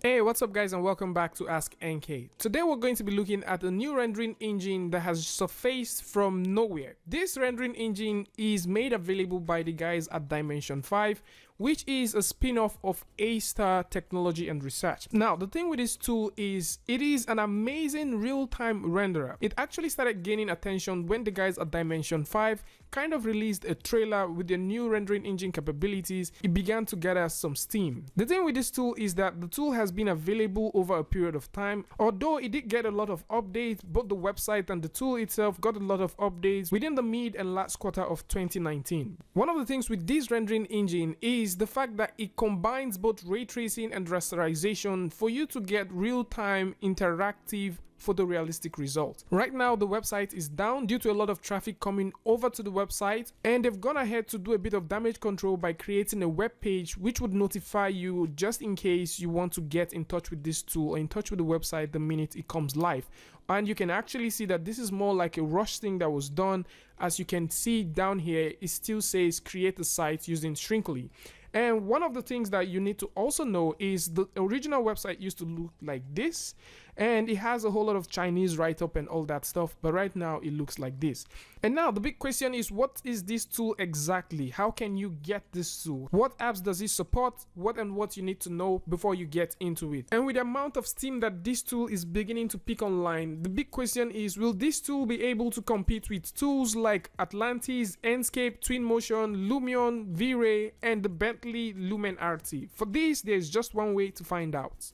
Hey, what's up guys, and welcome back to askNK. Today we're going to be looking at a new rendering engine that has surfaced from nowhere. This rendering engine is made available by the guys at Dimension 5, which is a spin-off of A-Star Technology and Research. Now, the thing with this tool is it is an amazing real-time renderer. It actually started gaining attention when the guys at Dimension 5 kind of released a trailer with their new rendering engine capabilities. It began to gather some steam. The thing with this tool is that the tool has been available over a period of time. Although it did get a lot of updates, both the website and the tool itself got a lot of updates within the mid and last quarter of 2019. One of the things with this rendering engine is the fact that it combines both ray tracing and rasterization for you to get real-time interactive photorealistic results. Right now the website is down due to a lot of traffic coming over to the website, and they've gone ahead to do a bit of damage control by creating a web page which would notify you just in case you want to get in touch with this tool or in touch with the website the minute it comes live. And you can actually see that this is more like a rush thing that was done. As you can see down here, it still says create a site using Shrinkly. And one of the things that you need to also know is the original website used to look like this, and it has a whole lot of Chinese write-up and all that stuff, but right now it looks like this. And now the big question is, what is this tool exactly? How can you get this tool? What apps does it support? What you need to know before you get into it? And with the amount of steam that this tool is beginning to pick online, the big question is, will this tool be able to compete with tools like Atlantis, Enscape, TWINMOTION, Lumion, V-Ray, and the Bentley Lumen RT? For this, there's just one way to find out.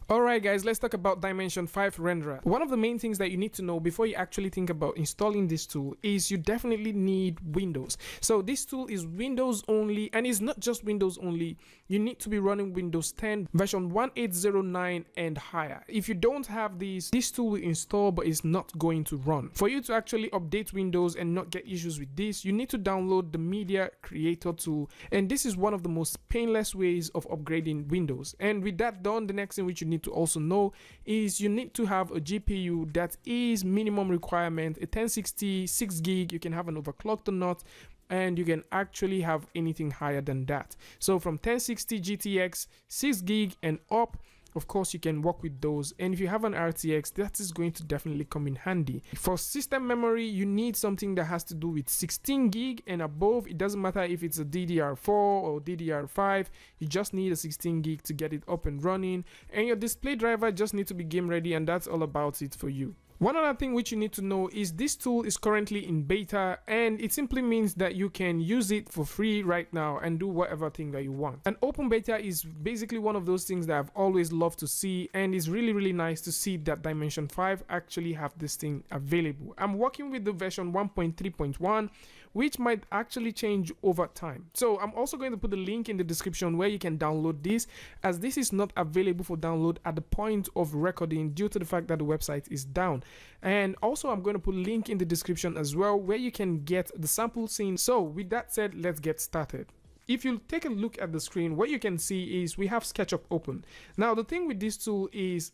Alright guys, let's talk about Dimension 5 renderer. One of the main things that you need to know before you actually think about installing this tool is you definitely need Windows. So this tool is Windows only, and it's not just Windows only. You need to be running Windows 10 version 1809 and higher. If you don't have this tool will install but it's not going to run. For you to actually update Windows and not get issues with this, you need to download the Media Creator tool, and this is one of the most painless ways of upgrading Windows. And with that done, the next thing which you need to also know is you need to have a GPU that is minimum requirement, a 1060 6 gig. You can have an overclocked or not, and you can actually have anything higher than that. So from 1060 GTX 6 gig and up, of course you can work with those. And if you have an RTX, that is going to definitely come in handy. For system memory, you need something that has to do with 16 gig and above. It doesn't matter if it's a DDR4 or DDR5, you just need a 16 gig to get it up and running. And your display driver just needs to be game ready, and that's all about it for you. One other thing which you need to know is this tool is currently in beta, and it simply means that you can use it for free right now and do whatever thing that you want. An open beta is basically one of those things that I've always loved to see, and it's really nice to see that Dimension 5 actually have this thing available. I'm working with the version 1.3.1, which might actually change over time. So I'm also going to put the link in the description where you can download this, as this is not available for download at the point of recording due to the fact that the website is down. And also I'm going to put a link in the description as well where you can get the sample scene. So with that said, let's get started. If you take a look at the screen, what you can see is we have SketchUp open. Now the thing with this tool is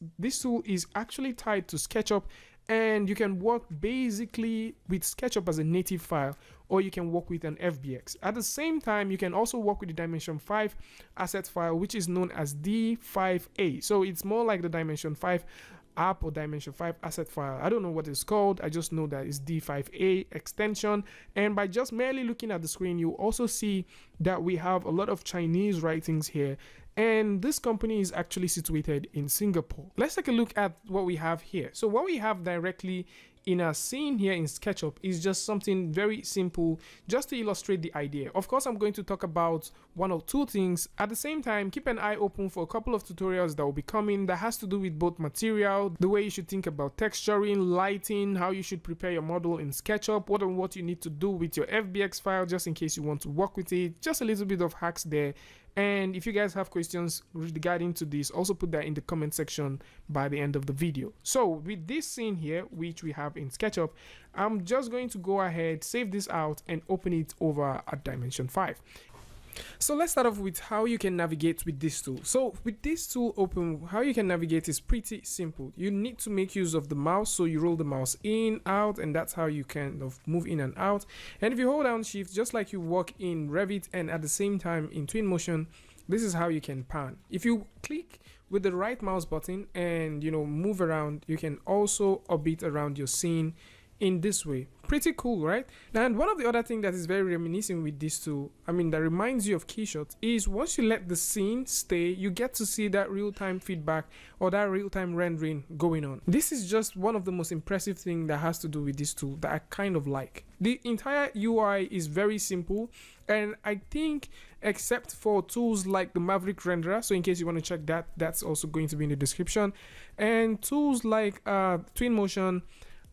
actually tied to SketchUp, and you can work basically with SketchUp as a native file, or you can work with an FBX. At the same time, you can also work with the Dimension 5 asset file, which is known as D5A. So it's more like the Dimension 5 app or Dimension 5 asset file. I don't know what it's called, I just know that it's D5A extension. And by just merely looking at the screen, you also see that we have a lot of Chinese writings here, and this company is actually situated in Singapore. Let's take a look at what we have here. So what we have directly in our scene here in SketchUp is just something very simple, just to illustrate the idea. Of course, I'm going to talk about one or two things. At the same time, keep an eye open for a couple of tutorials that will be coming that has to do with both material, the way you should think about texturing, lighting, how you should prepare your model in SketchUp, what you need to do with your FBX file just in case you want to work with it. Just a little bit of hacks there. And if you guys have questions regarding to this, also put that in the comment section by the end of the video. So with this scene here, which we have in SketchUp, I'm just going to go ahead, save this out, and open it over at Dimension 5. So let's start off with how you can navigate with this tool. So with this tool open, how you can navigate is pretty simple. You need to make use of the mouse, so you roll the mouse in, out, and that's how you kind of move in and out. And if you hold down shift, just like you work in Revit and at the same time in Twinmotion, this is how you can pan. If you click with the right mouse button and move around, you can also orbit around your scene in this way. Pretty cool, right? And one of the other things that is very reminiscent with this tool, that reminds you of Keyshot, is once you let the scene stay, you get to see that real-time feedback or that real-time rendering going on. This is just one of the most impressive things that has to do with this tool that I kind of like. The entire UI is very simple, and I think except for tools like the MAVERICK renderer, so in case you want to check that, that's also going to be in the description, and tools like Twinmotion,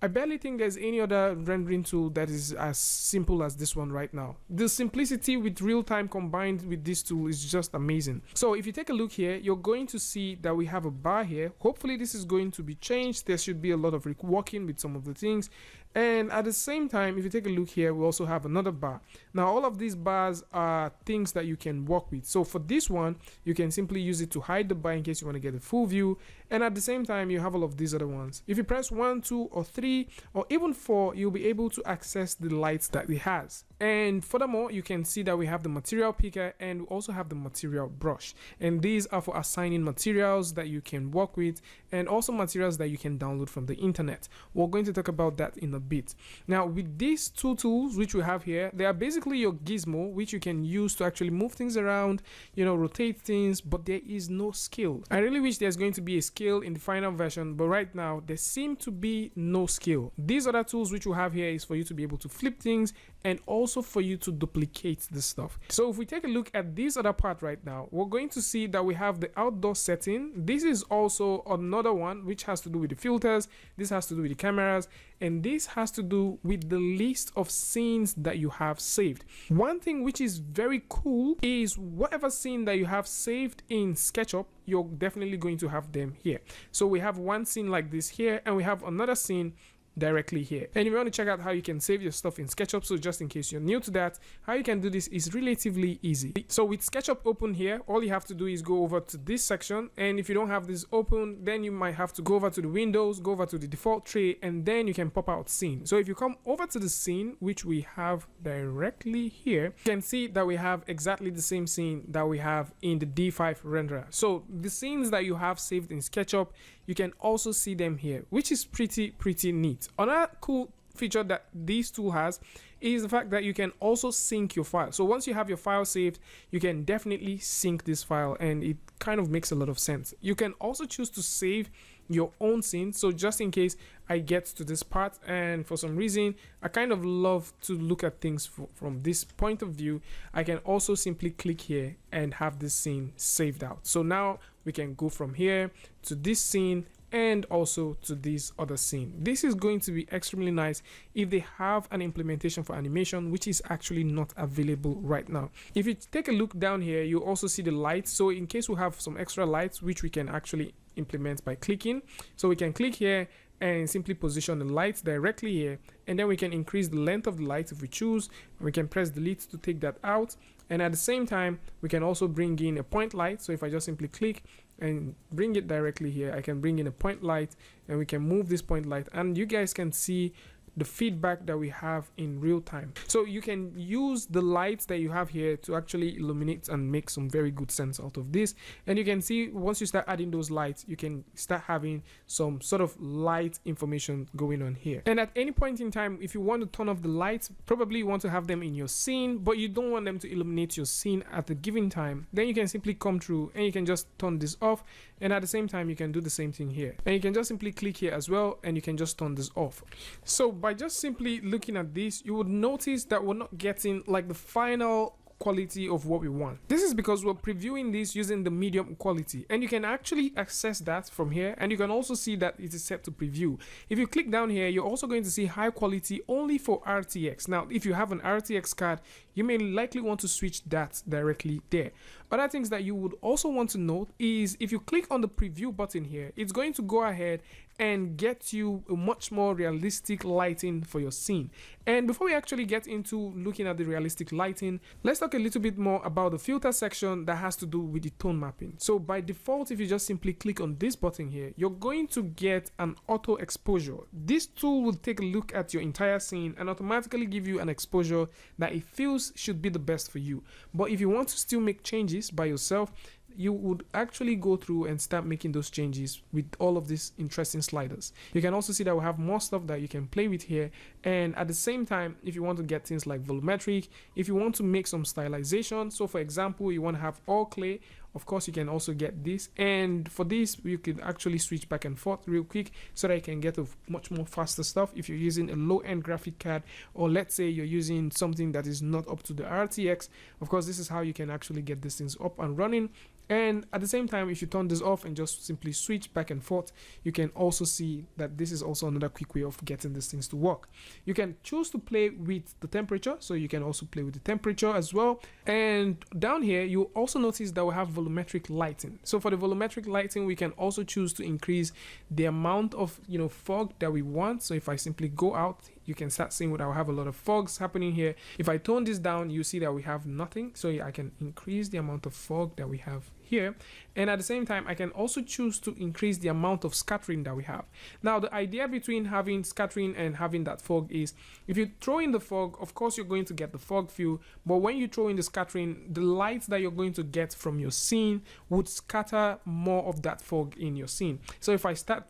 I barely think there's any other rendering tool that is as simple as this one right now. The simplicity with real-time combined with this tool is just amazing. So if you take a look here, you're going to see that we have a bar here. Hopefully this is going to be changed. There should be a lot of reworking with some of the things. And at the same time, if you take a look here, we also have another bar. Now, all of these bars are things that you can work with. So for this one, you can simply use it to hide the bar in case you want to get a full view. And at the same time, you have all of these other ones. If you press 1, 2, or 3, or even 4, you'll be able to access the lights that it has. And furthermore, you can see that we have the material picker and we also have the material brush. And these are for assigning materials that you can work with and also materials that you can download from the internet. We're going to talk about that in a bit. Now, with these two tools which we have here, they are basically your gizmo, which you can use to actually move things around, rotate things, but there is no skill. I really wish there's going to be a skill in the final version, but right now there seems to be no skill. These other tools which we have here is for you to be able to flip things and also for you to duplicate the stuff. So if we take a look at this other part right now, we're going to see that we have the outdoor setting. This is also another one which has to do with the filters. This has to do with the cameras, and this has to do with the list of scenes that you have saved. One thing which is very cool is whatever scene that you have saved in SketchUp, you're definitely going to have them here. So we have one scene like this here, and we have another scene directly here. And if you want to check out how you can save your stuff in SketchUp, so just in case you're new to that, how you can do this is relatively easy. So with SketchUp open here, all you have to do is go over to this section, and if you don't have this open, then you might have to go over to the windows, go over to the default tray, and then you can pop out scene. So if you come over to the scene, which we have directly here, you can see that we have exactly the same scene that we have in the D5 renderer. So the scenes that you have saved in SketchUp, you can also see them here, which is pretty neat. Another cool feature that this tool has is the fact that you can also sync your file. So once you have your file saved, you can definitely sync this file, and it kind of makes a lot of sense. You can also choose to save your own scene. So just in case I get to this part and for some reason I kind of love to look at things from this point of view, I can also simply click here and have this scene saved out. So now we can go from here to this scene and also to this other scene. This is going to be extremely nice if they have an implementation for animation, which is actually not available right now. If you take a look down here, you also see the lights. So in case we have some extra lights, which we can actually implement by clicking, so we can click here and simply position the lights directly here, and then we can increase the length of the light if we choose, and we can press delete to take that out. And at the same time, we can also bring in a point light. So if I just simply click and bring it directly here, I can bring in a point light, and we can move this point light, and you guys can see the feedback that we have in real time. So you can use the lights that you have here to actually illuminate and make some very good sense out of this. And you can see once you start adding those lights, you can start having some sort of light information going on here. And at any point in time, if you want to turn off the lights, probably you want to have them in your scene, but you don't want them to illuminate your scene at a given time, then you can simply come through and you can just turn this off. And at the same time, you can do the same thing here, and you can just simply click here as well, and you can just turn this off. So by just simply looking at this, you would notice that we're not getting like the final quality of what we want. This is because we're previewing this using the medium quality, and you can actually access that from here, and you can also see that it is set to preview. If you click down here, you're also going to see high quality only for RTX. Now, if you have an RTX card, you may likely want to switch that directly there. Other things that you would also want to note is if you click on the preview button here, it's going to go ahead and get you a much more realistic lighting for your scene. And before we actually get into looking at the realistic lighting, let's talk a little bit more about the filter section that has to do with the tone mapping. So by default, if you just simply click on this button here, you're going to get an auto exposure. This tool will take a look at your entire scene and automatically give you an exposure that it feels should be the best for you. But if you want to still make changes by yourself, you would actually go through and start making those changes with all of these interesting sliders. You can also see that we have more stuff that you can play with here. And at the same time, if you want to get things like volumetric, if you want to make some stylization, so for example, you want to have all clay, of course you can also get this. And for this, you could actually switch back and forth real quick so that you can get a much more faster stuff if you're using a low-end graphic card, or let's say you're using something that is not up to the RTX. Of course, this is how you can actually get these things up and running. And at the same time, if you turn this off and just simply switch back and forth, you can also see that this is also another quick way of getting these things to work. You can choose to play with the temperature, so you can also play with the temperature as well. And down here, you also notice that we have volumetric lighting. So for the volumetric lighting, we can also choose to increase the amount of fog that we want. So if I simply go out, you can start seeing what I have a lot of fogs happening here. If I tone this down, you see that we have nothing. So I can increase the amount of fog that we have here. And at the same time, I can also choose to increase the amount of scattering that we have. Now, the idea between having scattering and having that fog is, if you throw in the fog, of course, you're going to get the fog feel. But when you throw in the scattering, the light that you're going to get from your scene would scatter more of that fog in your scene. So if I start,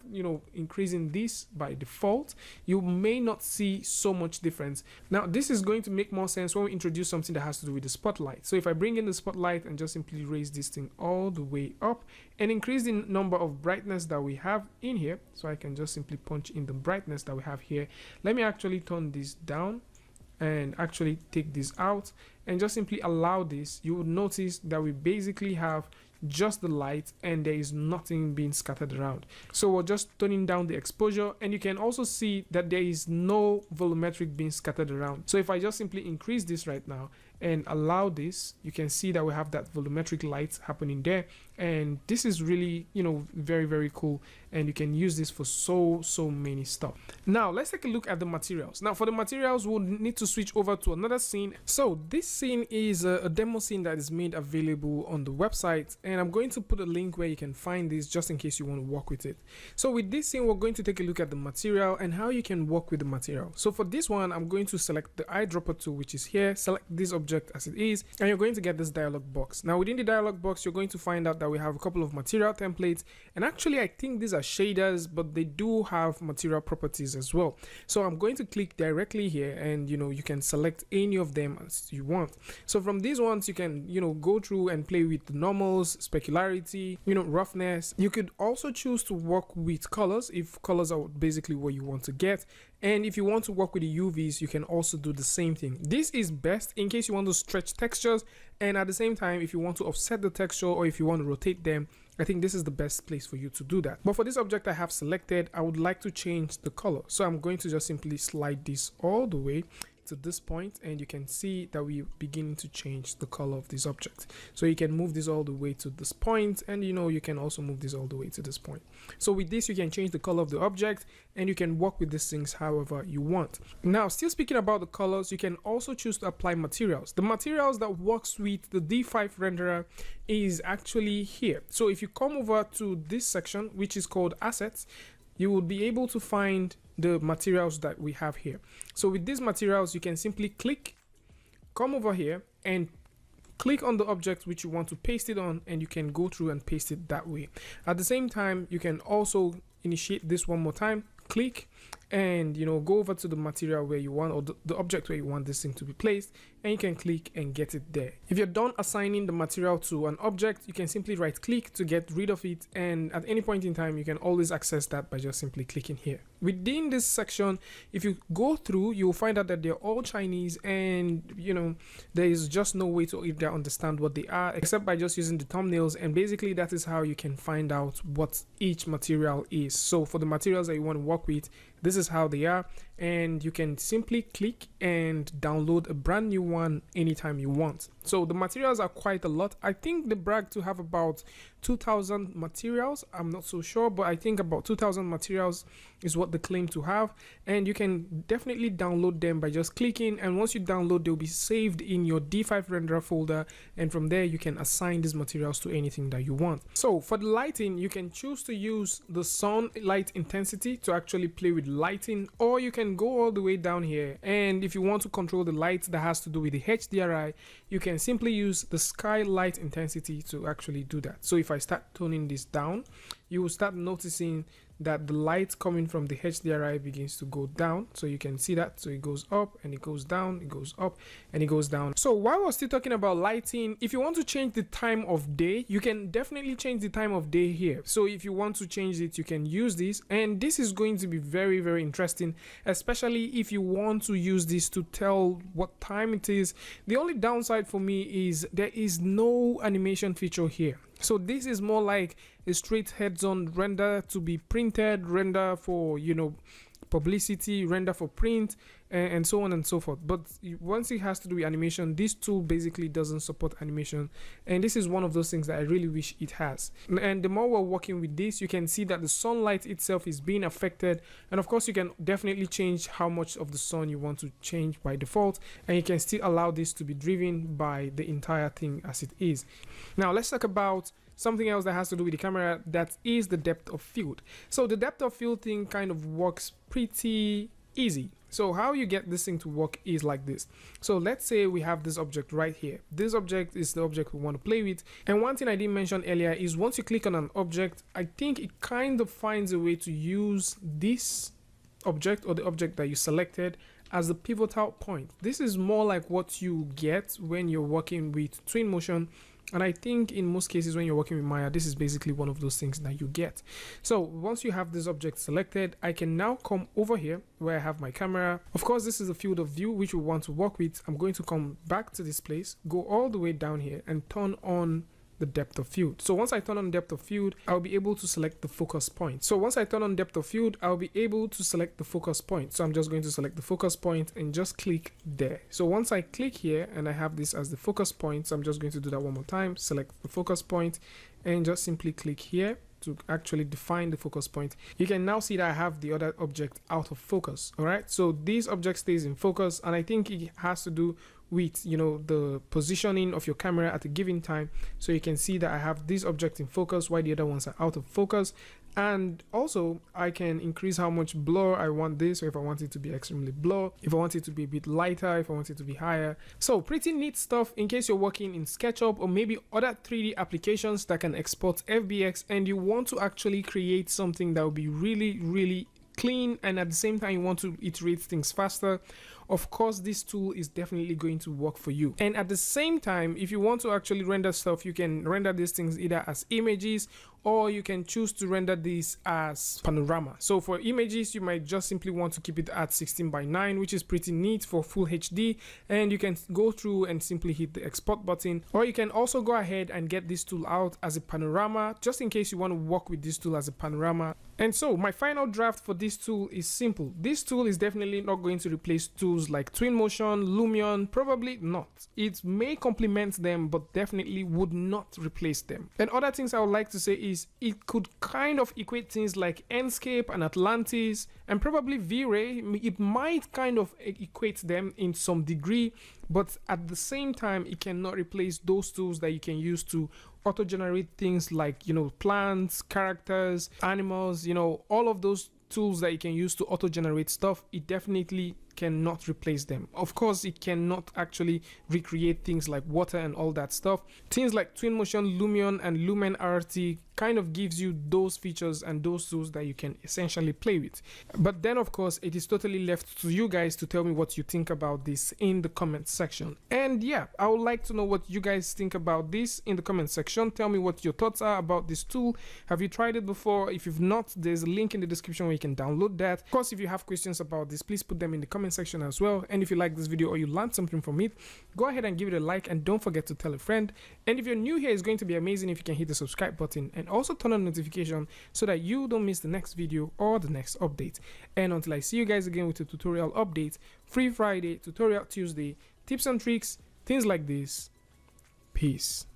increasing this by default, you may not see so much difference. Now, this is going to make more sense when we introduce something that has to do with the spotlight. So if I bring in the spotlight and just simply raise this thing all the way up and increase the number of brightness that we have in here, so I can just simply punch in the brightness that we have here. Let me actually turn this down and actually take this out and just simply allow this. You would notice that we basically have just the light and there is nothing being scattered around. So we're just turning down the exposure, and you can also see that there is no volumetric being scattered around. So if I just simply increase this right now and allow this, you can see that we have that volumetric light happening there. And this is really, very, very cool. And you can use this for so many stuff. Now, let's take a look at the materials. Now, for the materials, we'll need to switch over to another scene. So this scene is a demo scene that is made available on the website. And I'm going to put a link where you can find this just in case you want to work with it. So with this scene, we're going to take a look at the material and how you can work with the material. So for this one, I'm going to select the eyedropper tool, which is here. Select this object as it is, and you're going to get this dialog box. Now, within the dialog box, you're going to find out that we have a couple of material templates, and actually I think these are shaders, but they do have material properties as well. So I'm going to click directly here, and you can select any of them as you want. So from these ones, you can go through and play with the normals, specularity, roughness. You could also choose to work with colors if colors are basically what you want to get. And if you want to work with the UVs, you can also do the same thing. This is best in case you want to stretch textures, and at the same time, if you want to offset the texture or if you want to rotate them, I think this is the best place for you to do that. But for this object I have selected, I would like to change the color. So I'm going to just simply slide this all the way to this point, and you can see that we're beginning to change the color of this object. So you can move this all the way to this point, and you can also move this all the way to this point. So with this, you can change the color of the object, and you can work with these things however you want. Now, still speaking about the colors, you can also choose to apply materials. The materials that works with the D5 renderer is actually here. So if you come over to this section, which is called assets, you will be able to find the materials that we have here. So with these materials, you can simply come over here and click on the object which you want to paste it on, and you can go through and paste it that way. At the same time, you can also initiate this one more time, click, and go over to the material where you want, or the object where you want this thing to be placed, and you can click and get it there. If you're done assigning the material to an object, you can simply right click to get rid of it, and at any point in time you can always access that by just simply clicking here. Within this section, if you go through, you'll find out that they're all Chinese, and there is just no way to either understand what they are except by just using the thumbnails, and basically that is how you can find out what each material is. So for the materials that you want to work with, this is how they are, and you can simply click and download a brand new one anytime you want. So the materials are quite a lot. I think they brag to have about 2,000 materials. I'm not so sure, but I think about 2,000 materials is what they claim to have, and you can definitely download them by just clicking, and once you download, they'll be saved in your D5 renderer folder, and from there you can assign these materials to anything that you want. So for the lighting, you can choose to use the sun light intensity to actually play with lighting, or you can go all the way down here, and if you want to control the light that has to do with the HDRI, you can simply use the sky light intensity to actually do that. So if I start toning this down, you will start noticing that the light coming from the HDRI begins to go down. So you can see that. So it goes up and it goes down, it goes up and it goes down. So while we're still talking about lighting, if you want to change the time of day, you can definitely change the time of day here. So if you want to change it, you can use this, and this is going to be very, very interesting, especially if you want to use this to tell what time it is. The only downside for me is there is no animation feature here. So this is more like a straight heads-on render to be printed, render for, you know, publicity, render for print, and so on and so forth. But once it has to do with animation, this tool basically doesn't support animation, and this is one of those things that I really wish it has. And the more we're working with this, you can see that the sunlight itself is being affected, and of course you can definitely change how much of the sun you want to change by default, and you can still allow this to be driven by the entire thing as it is. Now let's talk about something else that has to do with the camera, that is the depth of field. So the depth of field thing kind of works pretty easy. So how you get this thing to work is like this. So let's say we have this object right here. This object is the object we want to play with. And one thing I didn't mention earlier is once you click on an object, I think it kind of finds a way to use this object or the object that you selected as the pivotal point. This is more like what you get when you're working with Twinmotion. And I think in most cases when you're working with Maya, this is basically one of those things that you get. So once you have this object selected, I can now come over here where I have my camera. Of course, this is the field of view which we want to work with. I'm going to come back to this place, go all the way down here and turn on the depth of field. So once I turn on depth of field, I'll be able to select the focus point. So once I turn on depth of field, I'll be able to select the focus point. So I'm just going to select the focus point and just click there. So once I click here and I have this as the focus point, so I'm just going to do that one more time, select the focus point and just simply click here to actually define the focus point. You can now see that I have the other object out of focus. All right, so this object stays in focus, and I think it has to do with, you know, the positioning of your camera at a given time. So you can see that I have this object in focus while the other ones are out of focus. And also I can increase how much blur I want this, or if I want it to be extremely blur, if I want it to be a bit lighter, if I want it to be higher. So pretty neat stuff in case you're working in SketchUp or maybe other 3D applications that can export FBX, and you want to actually create something that will be really, really clean, and at the same time you want to iterate things faster. Of course, this tool is definitely going to work for you. And at the same time, if you want to actually render stuff, you can render these things either as images, or you can choose to render this as panorama. So for images, you might just simply want to keep it at 16:9, which is pretty neat for full HD, and you can go through and simply hit the export button. Or you can also go ahead and get this tool out as a panorama, just in case you want to work with this tool as a panorama. And so my final draft for this tool is simple. This tool is definitely not going to replace tools like Twinmotion, Lumion, probably not. It may complement them, but definitely would not replace them. And other things I would like to say is it could kind of equate things like Enscape and Atlantis, and probably V-Ray. It might kind of equate them in some degree, but at the same time, it cannot replace those tools that you can use to auto-generate things like, you know, plants, characters, animals, you know, all of those tools that you can use to auto-generate stuff. It definitely cannot replace them. Of course, it cannot actually recreate things like water and all that stuff. Things like Twinmotion, Lumion, and Lumen RT kind of gives you those features and those tools that you can essentially play with. But then, of course, it is totally left to you guys to tell me what you think about this in the comment section. And yeah, I would like to know what you guys think about this in the comment section. Tell me what your thoughts are about this tool. Have you tried it before? If you've not, there's a link in the description where you can download that. Of course, if you have questions about this, please put them in the comment comment section as well. And if you like this video or you learned something from it, go ahead and give it a like, and don't forget to tell a friend. And if you're new here, it's going to be amazing if you can hit the subscribe button and also turn on notification so that you don't miss the next video or the next update. And until I see you guys again with a tutorial update, Free Friday, Tutorial Tuesday, tips and tricks, things like this. Peace.